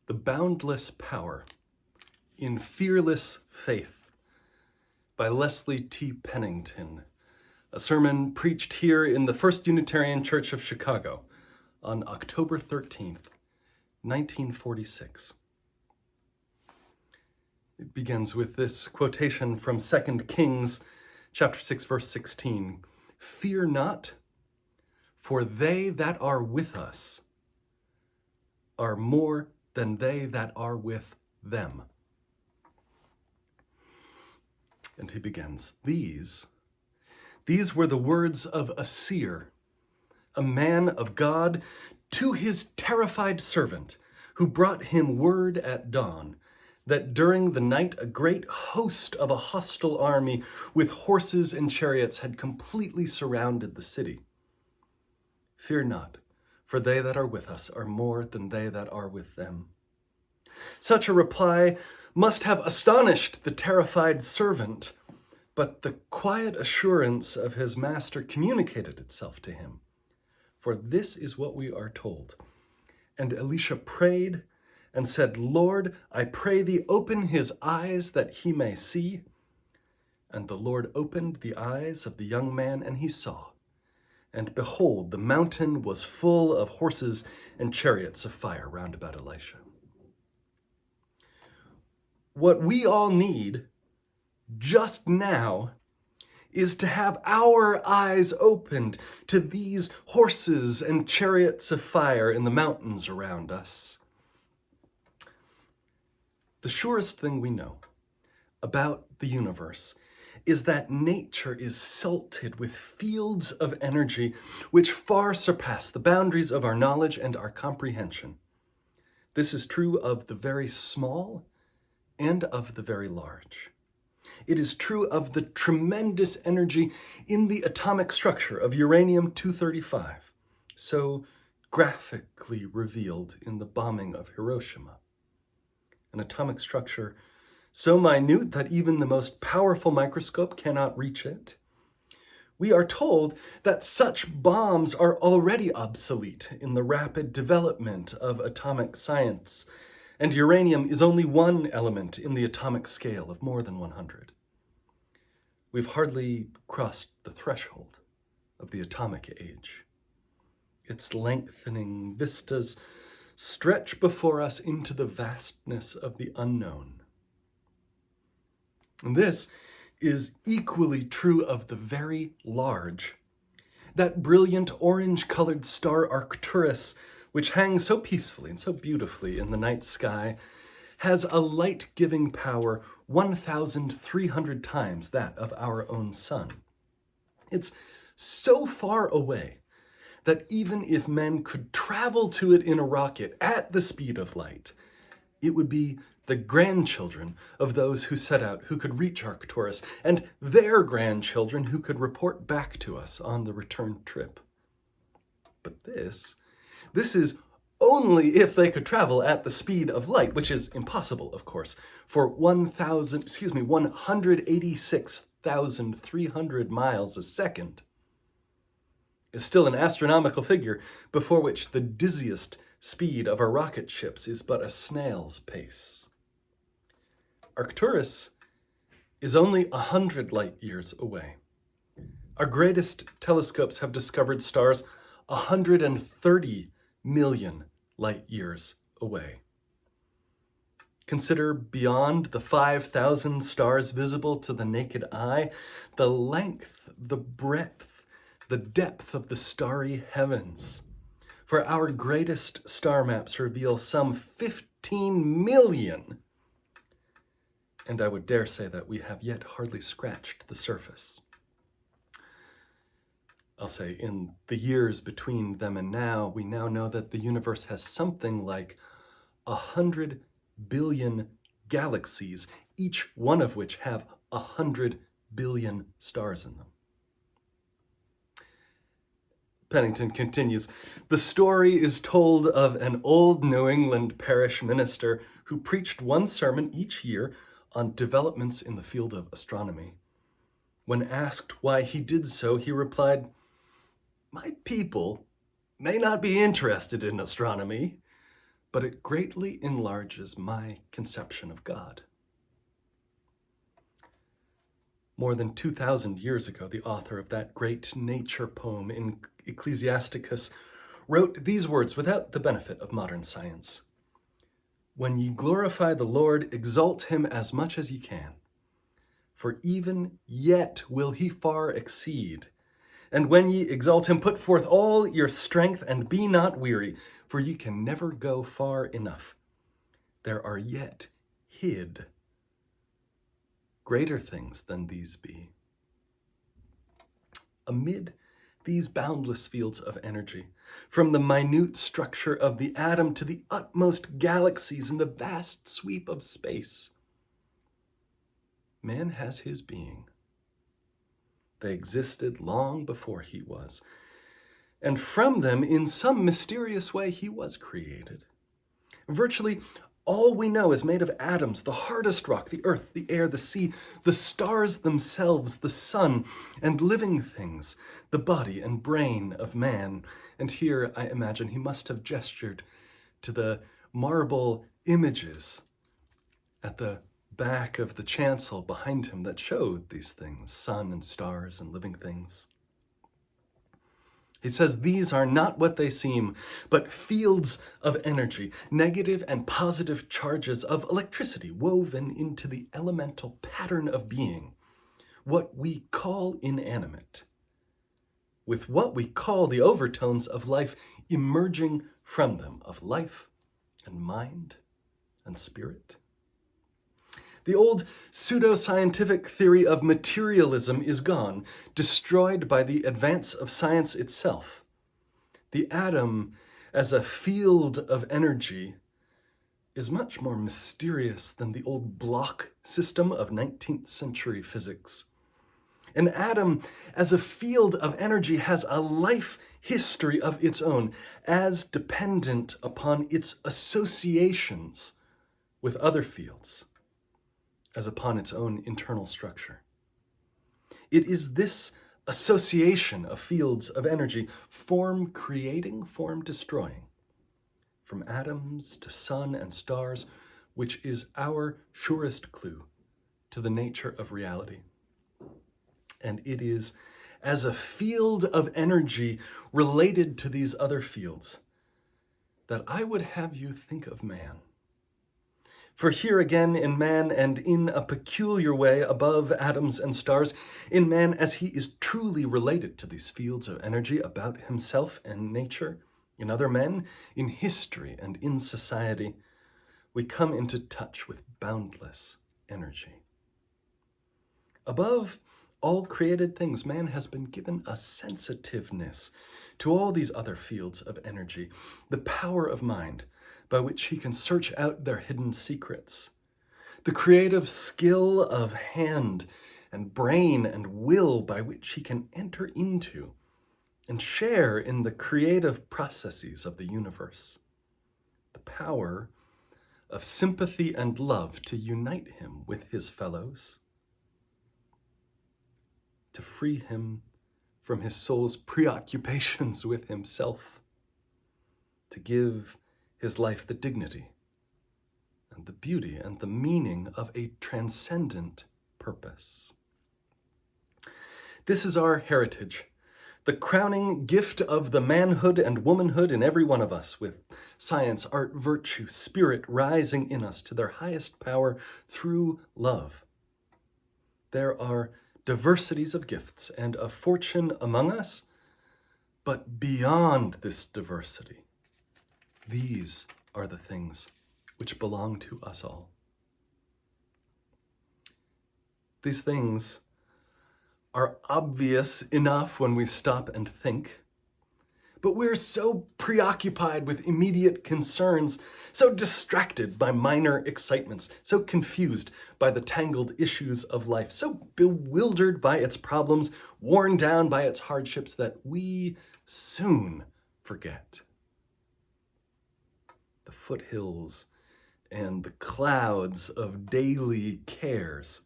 The Boundless Power in Fearless Faith by Leslie Pennington, a sermon preached here in the First Unitarian Church of Chicago on October 13th, 1946. It begins with this quotation from 2 Kings chapter 6, verse 16. "Fear not, for they that are with us are more than they that are with them." And he begins, These were the words of a seer, a man of God, to his terrified servant, who brought him word at dawn, that during the night a great host of a hostile army with horses and chariots had completely surrounded the city. Fear not, for they that are with us are more than they that are with them. Such a reply must have astonished the terrified servant, but the quiet assurance of his master communicated itself to him. For this is what we are told. And Elisha prayed and said, "Lord, I pray thee, open his eyes that he may see." And the Lord opened the eyes of the young man, and he saw. And behold, the mountain was full of horses and chariots of fire round about Elisha. What we all need just now is to have our eyes opened to these horses and chariots of fire in the mountains around us. The surest thing we know about the universe is that nature is salted with fields of energy which far surpass the boundaries of our knowledge and our comprehension. This is true of the very small and of the very large. It is true of the tremendous energy in the atomic structure of uranium-235, so graphically revealed in the bombing of Hiroshima. An atomic structure so minute that even the most powerful microscope cannot reach it. We are told that such bombs are already obsolete in the rapid development of atomic science, and uranium is only one element in the atomic scale of more than 100. We've hardly crossed the threshold of the atomic age. Its lengthening vistas stretch before us into the vastness of the unknown. And this is equally true of the very large. That brilliant orange-colored star Arcturus, which hangs so peacefully and so beautifully in the night sky, has a light-giving power 1,300 times that of our own sun. It's so far away that even if men could travel to it in a rocket at the speed of light, it would be the grandchildren of those who set out who could reach Arcturus, and their grandchildren who could report back to us on the return trip. But this is only if they could travel at the speed of light, which is impossible, of course, for 186,300 miles a second is still an astronomical figure before which the dizziest speed of our rocket ships is but a snail's pace. Arcturus is only 100 light years away. Our greatest telescopes have discovered stars 130 million light years away. Consider beyond the 5,000 stars visible to the naked eye, the length, the breadth, the depth of the starry heavens. For our greatest star maps reveal some 15 million. And I would dare say that we have yet hardly scratched the surface. I'll say in the years between them and now, we now know that the universe has something like 100 billion galaxies, each one of which have 100 billion stars in them. Pennington continues, "The story is told of an old New England parish minister who preached one sermon each year on developments in the field of astronomy. When asked why he did so, he replied, 'My people may not be interested in astronomy, but it greatly enlarges my conception of God. More than 2,000 years ago, the author of that great nature poem in Ecclesiasticus wrote these words without the benefit of modern science. When ye glorify the Lord, exalt him as much as ye can, for even yet will he far exceed. And when ye exalt him, put forth all your strength, and be not weary, for ye can never go far enough. There are yet hid greater things than these be. Amid these boundless fields of energy, from the minute structure of the atom to the utmost galaxies in the vast sweep of space, man has his being. They existed long before he was, and from them, in some mysterious way, he was created. Virtually all we know is made of atoms, the hardest rock, the earth, the air, the sea, the stars themselves, the sun, and living things, the body and brain of man. And here, I imagine, he must have gestured to the marble images at the back of the chancel behind him that showed these things, sun and stars and living things. He says these are not what they seem, but fields of energy, negative and positive charges of electricity woven into the elemental pattern of being, what we call inanimate, with what we call the overtones of life emerging from them, of life and mind and spirit. The old pseudoscientific theory of materialism is gone, destroyed by the advance of science itself. The atom as a field of energy is much more mysterious than the old block system of 19th century physics. An atom as a field of energy has a life history of its own, as dependent upon its associations with other fields as upon its own internal structure. It is this association of fields of energy, form creating, form destroying, from atoms to sun and stars, which is our surest clue to the nature of reality. And it is as a field of energy related to these other fields that I would have you think of man. For here again in man, and in a peculiar way above atoms and stars, in man as he is truly related to these fields of energy about himself and nature, in other men, in history and in society, we come into touch with boundless energy. Above all created things, man has been given a sensitiveness to all these other fields of energy, the power of mind, by which he can search out their hidden secrets, the creative skill of hand and brain and will by which he can enter into and share in the creative processes of the universe, the power of sympathy and love to unite him with his fellows, to free him from his soul's preoccupations with himself, to give his life the dignity and the beauty and the meaning of a transcendent purpose. This is our heritage, the crowning gift of the manhood and womanhood in every one of us, with science, art, virtue, spirit rising in us to their highest power through love. There are diversities of gifts and of fortune among us, but beyond this diversity, these are the things which belong to us all. These things are obvious enough when we stop and think, but we're so preoccupied with immediate concerns, so distracted by minor excitements, so confused by the tangled issues of life, so bewildered by its problems, worn down by its hardships, that we soon forget. The foothills and the clouds of daily cares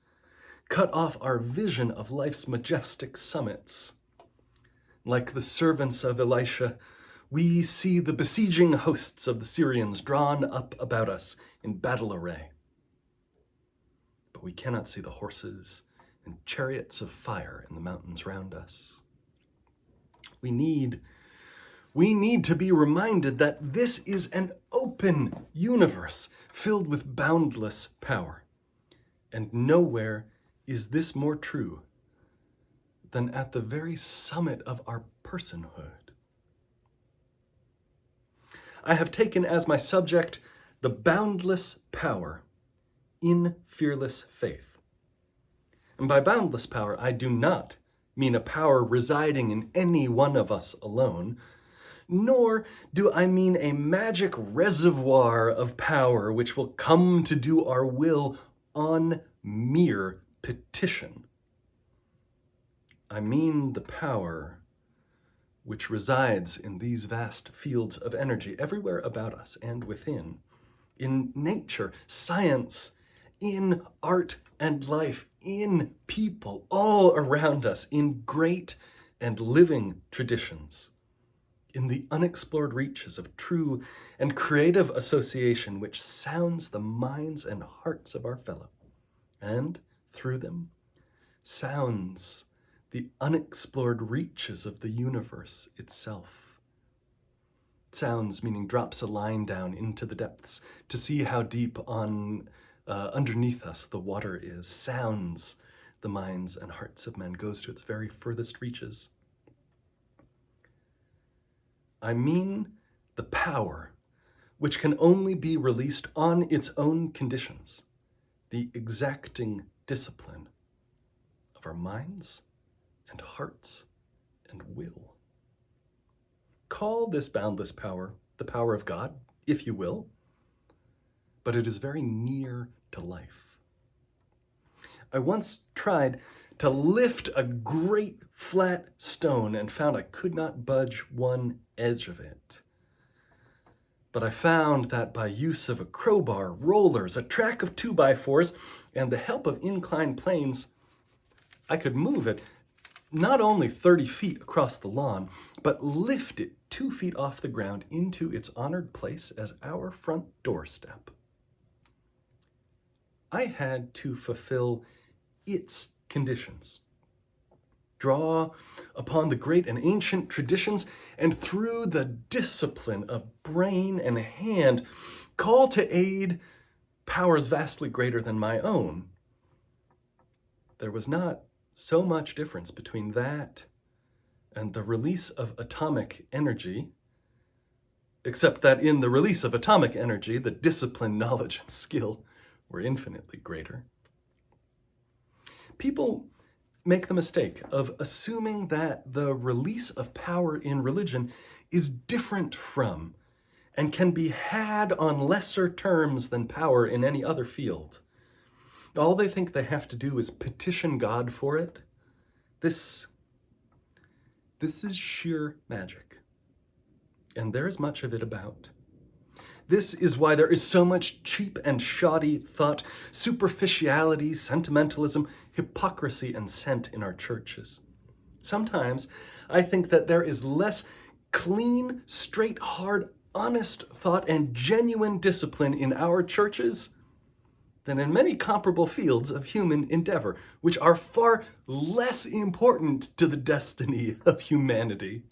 cut off our vision of life's majestic summits. Like the servants of Elisha, We see the besieging hosts of the Syrians drawn up about us in battle array. But we cannot see the horses and chariots of fire in the mountains round us. We need to be reminded that this is an open universe filled with boundless power. And nowhere is this more true than at the very summit of our personhood. I have taken as my subject the boundless power in fearless faith. And by boundless power, I do not mean a power residing in any one of us alone, nor do I mean a magic reservoir of power which will come to do our will on mere petition. I mean the power which resides in these vast fields of energy everywhere about us and within, in nature, science, in art and life, in people all around us, in great and living traditions, in the unexplored reaches of true and creative association which sounds the minds and hearts of our fellow, and through them sounds the unexplored reaches of the universe itself. Sounds meaning drops a line down into the depths to see how deep underneath us the water is. Sounds the minds and hearts of men, goes to its very furthest reaches. I mean the power which can only be released on its own conditions, the exacting discipline of our minds and hearts and will. Call this boundless power the power of God, if you will, but it is very near to life. I once tried to lift a great flat stone and found I could not budge one edge of it. But I found that by use of a crowbar, rollers, a track of 2x4s, and the help of inclined planes, I could move it not only 30 feet across the lawn, but lift it 2 feet off the ground into its honored place as our front doorstep. I had to fulfill its conditions, draw upon the great and ancient traditions, and through the discipline of brain and hand, call to aid powers vastly greater than my own. There was not so much difference between that and the release of atomic energy, except that in the release of atomic energy, the discipline, knowledge, and skill were infinitely greater. People make the mistake of assuming that the release of power in religion is different from and can be had on lesser terms than power in any other field. All they think they have to do is petition God for it. This is sheer magic, and there is much of it about. This is why there is so much cheap and shoddy thought, superficiality, sentimentalism, hypocrisy, and scent in our churches. Sometimes I think that there is less clean, straight, hard, honest thought and genuine discipline in our churches than in many comparable fields of human endeavor, which are far less important to the destiny of humanity.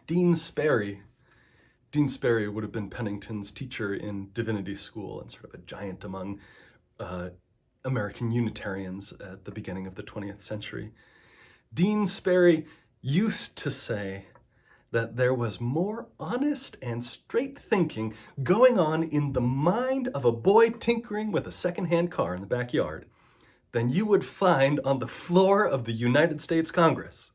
Dean Sperry would have been Pennington's teacher in divinity school and sort of a giant among American Unitarians at the beginning of the 20th century. Dean Sperry used to say that there was more honest and straight thinking going on in the mind of a boy tinkering with a secondhand car in the backyard than you would find on the floor of the United States Congress.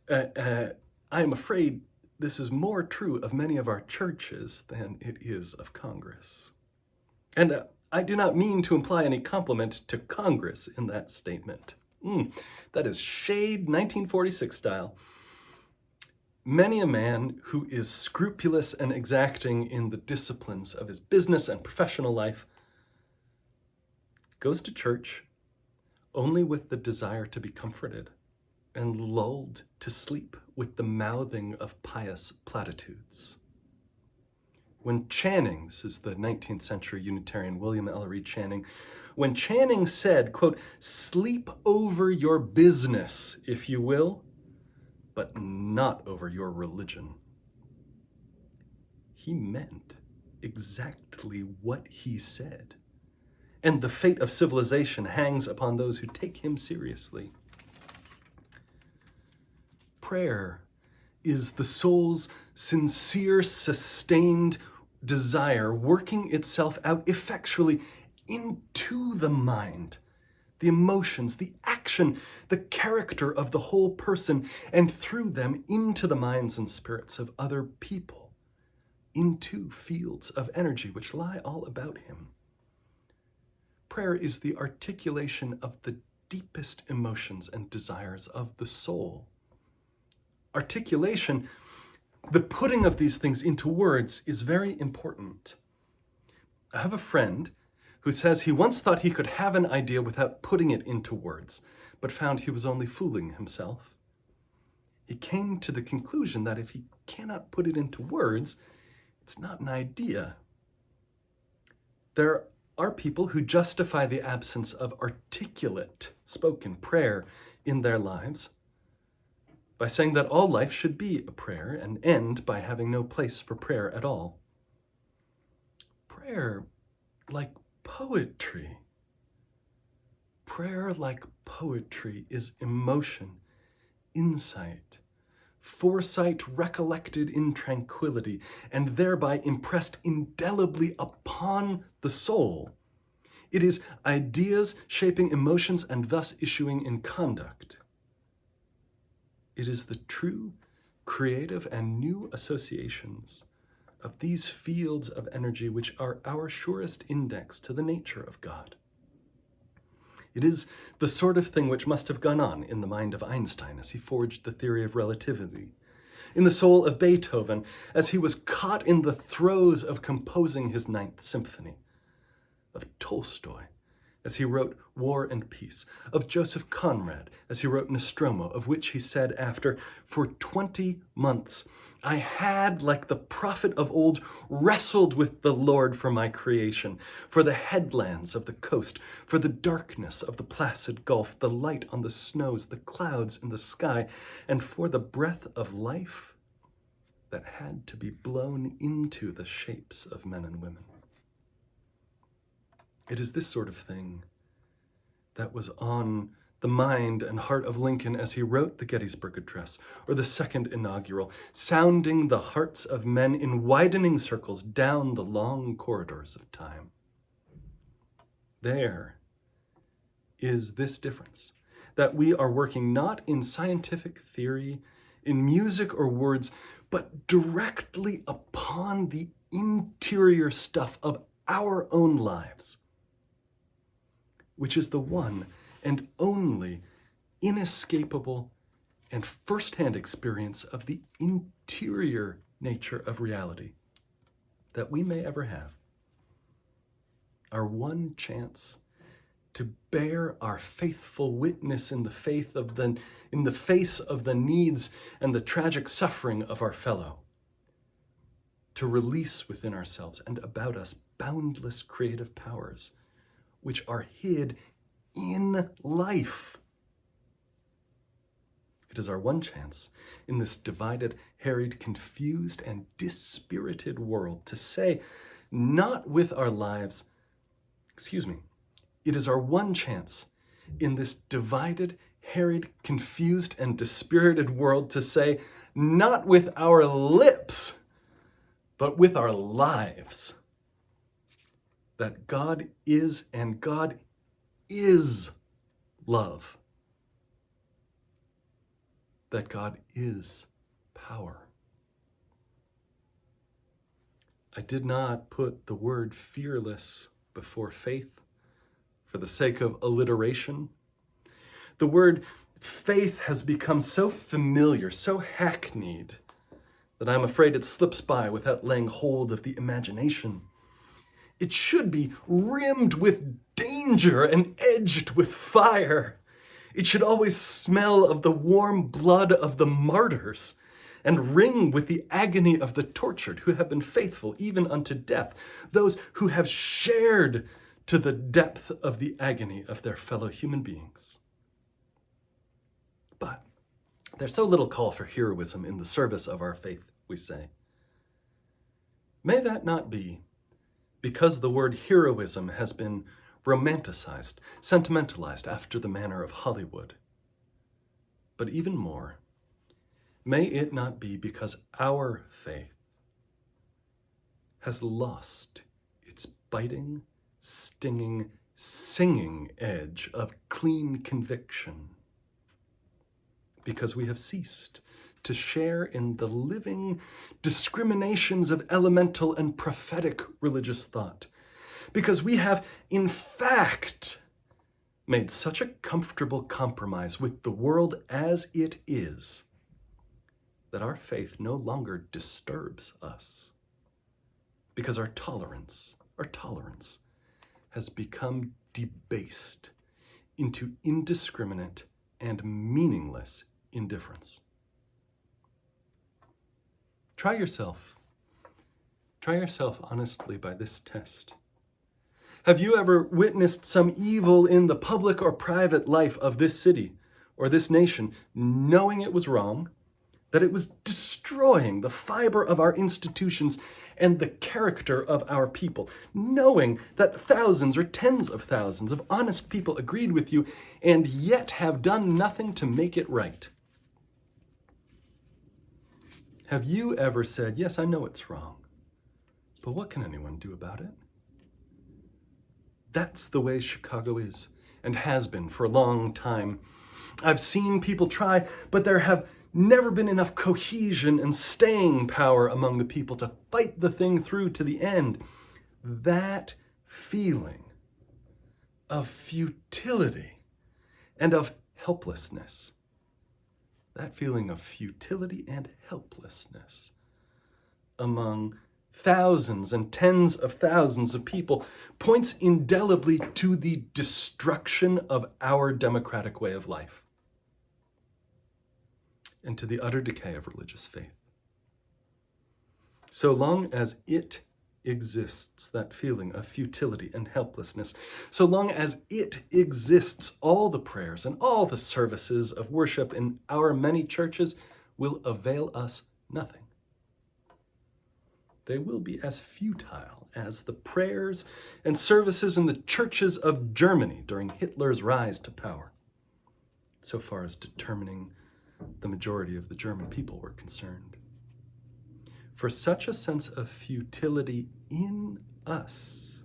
I am afraid this is more true of many of our churches than it is of Congress. And I do not mean to imply any compliment to Congress in that statement. That is shade 1946 style. Many a man who is scrupulous and exacting in the disciplines of his business and professional life goes to church only with the desire to be comforted and lulled to sleep with the mouthing of pious platitudes. When Channing, this is the 19th century Unitarian William Ellery Channing, when Channing said, quote, "Sleep over your business, if you will, but not over your religion," he meant exactly what he said. And the fate of civilization hangs upon those who take him seriously. Prayer is the soul's sincere, sustained desire working itself out effectually into the mind, the emotions, the action, the character of the whole person, and through them into the minds and spirits of other people, into fields of energy which lie all about him. Prayer is the articulation of the deepest emotions and desires of the soul. Articulation, the putting of these things into words, is very important. I have a friend who says he once thought he could have an idea without putting it into words, but found he was only fooling himself. He came to the conclusion that if he cannot put it into words, it's not an idea. There are people who justify the absence of articulate spoken prayer in their lives by saying that all life should be a prayer and end by having no place for prayer at all. Prayer, like poetry, is emotion, insight, foresight recollected in tranquility, and thereby impressed indelibly upon the soul. It is ideas shaping emotions and thus issuing in conduct. It is the true, creative, and new associations of these fields of energy which are our surest index to the nature of God. It is the sort of thing which must have gone on in the mind of Einstein as he forged the theory of relativity, in the soul of Beethoven as he was caught in the throes of composing his Ninth Symphony, of Tolstoy as he wrote War and Peace, of Joseph Conrad as he wrote Nostromo, of which he said after, "For 20 months I had, like the prophet of old, wrestled with the Lord for my creation, for the headlands of the coast, for the darkness of the placid gulf, the light on the snows, the clouds in the sky, and for the breath of life that had to be blown into the shapes of men and women." It is this sort of thing that was on the mind and heart of Lincoln as he wrote the Gettysburg Address, or the Second Inaugural, sounding the hearts of men in widening circles down the long corridors of time. There is this difference, that we are working not in scientific theory, in music or words, but directly upon the interior stuff of our own lives, which is the one and only inescapable and first-hand experience of the interior nature of reality that we may ever have. Our one chance to bear our faithful witness in the face of the needs and the tragic suffering of our fellow, to release within ourselves and about us boundless creative powers which are hid in life. It is our one chance in this divided, harried, confused, and dispirited world to say, not with our lives, it is our one chance in this divided, harried, confused, and dispirited world to say, not with our lips, but with our lives, that God is and God is love. That God is power. I did not put the word fearless before faith for the sake of alliteration. The word faith has become so familiar, so hackneyed, that I'm afraid it slips by without laying hold of the imagination. It should be rimmed with danger and edged with fire. It should always smell of the warm blood of the martyrs and ring with the agony of the tortured who have been faithful even unto death, those who have shared to the depth of the agony of their fellow human beings. But there's so little call for heroism in the service of our faith, we say. May that not be because the word heroism has been romanticized, sentimentalized after the manner of Hollywood. But even more, may it not be because our faith has lost its biting, stinging, singing edge of clean conviction, because we have ceased to share in the living discriminations of elemental and prophetic religious thought, because we have, in fact, made such a comfortable compromise with the world as it is that our faith no longer disturbs us, because our tolerance has become debased into indiscriminate and meaningless indifference. Try yourself honestly by this test. Have you ever witnessed some evil in the public or private life of this city or this nation, knowing it was wrong, that it was destroying the fiber of our institutions and the character of our people, knowing that thousands or tens of thousands of honest people agreed with you and yet have done nothing to make it right? Have you ever said, yes, I know it's wrong, but what can anyone do about it? That's the way Chicago is and has been for a long time. I've seen people try, but there have never been enough cohesion and staying power among the people to fight the thing through to the end. That feeling of futility and of helplessness, among thousands and tens of thousands of people points indelibly to the destruction of our democratic way of life and to the utter decay of religious faith. So long as it exists, that feeling of futility and helplessness, so long as it exists, all the prayers and all the services of worship in our many churches will avail us nothing. They will be as futile as the prayers and services in the churches of Germany during Hitler's rise to power, so far as determining the majority of the German people were concerned. For such a sense of futility in us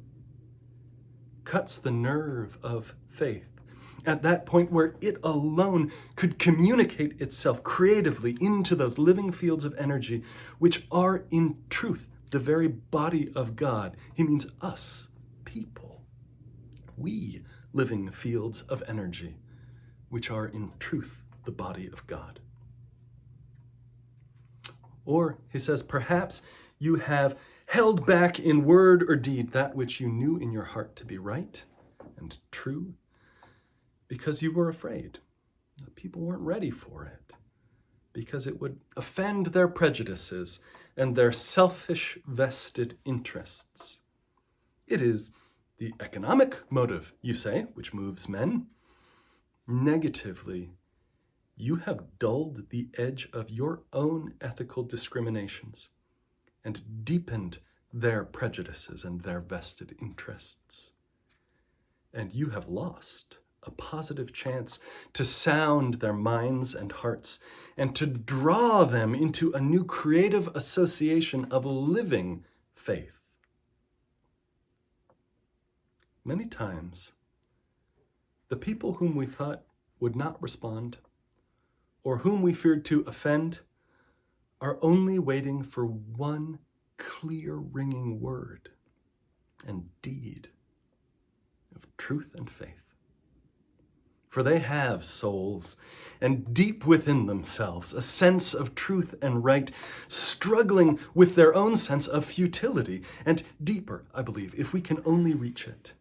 cuts the nerve of faith at that point where it alone could communicate itself creatively into those living fields of energy, which are in truth the very body of God. He means us, people. We living fields of energy, which are in truth the body of God. Or, he says, perhaps you have held back in word or deed that which you knew in your heart to be right and true, because you were afraid that people weren't ready for it, because it would offend their prejudices and their selfish vested interests. It is the economic motive, you say, which moves men. Negatively, you have dulled the edge of your own ethical discriminations and deepened their prejudices and their vested interests. And you have lost a positive chance to sound their minds and hearts and to draw them into a new creative association of living faith. Many times, the people whom we thought would not respond or whom we feared to offend are only waiting for one clear ringing word and deed of truth and faith. For they have souls, and deep within themselves a sense of truth and right, struggling with their own sense of futility, and deeper, I believe, if we can only reach it.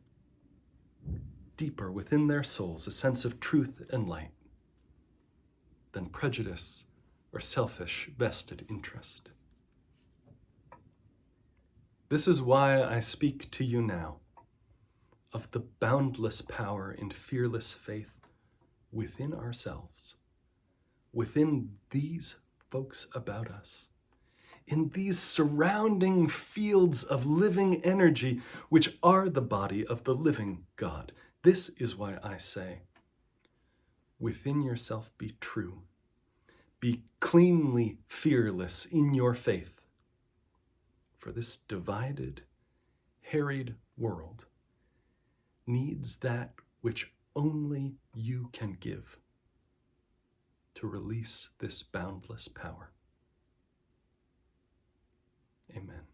deeper within their souls a sense of truth and light than prejudice or selfish vested interest. This is why I speak to you now of the boundless power and fearless faith within ourselves, within these folks about us, in these surrounding fields of living energy, which are the body of the living God. This is why I say, within yourself be true. Be cleanly fearless in your faith. For this divided, harried world needs that which only you can give to release this boundless power. Amen.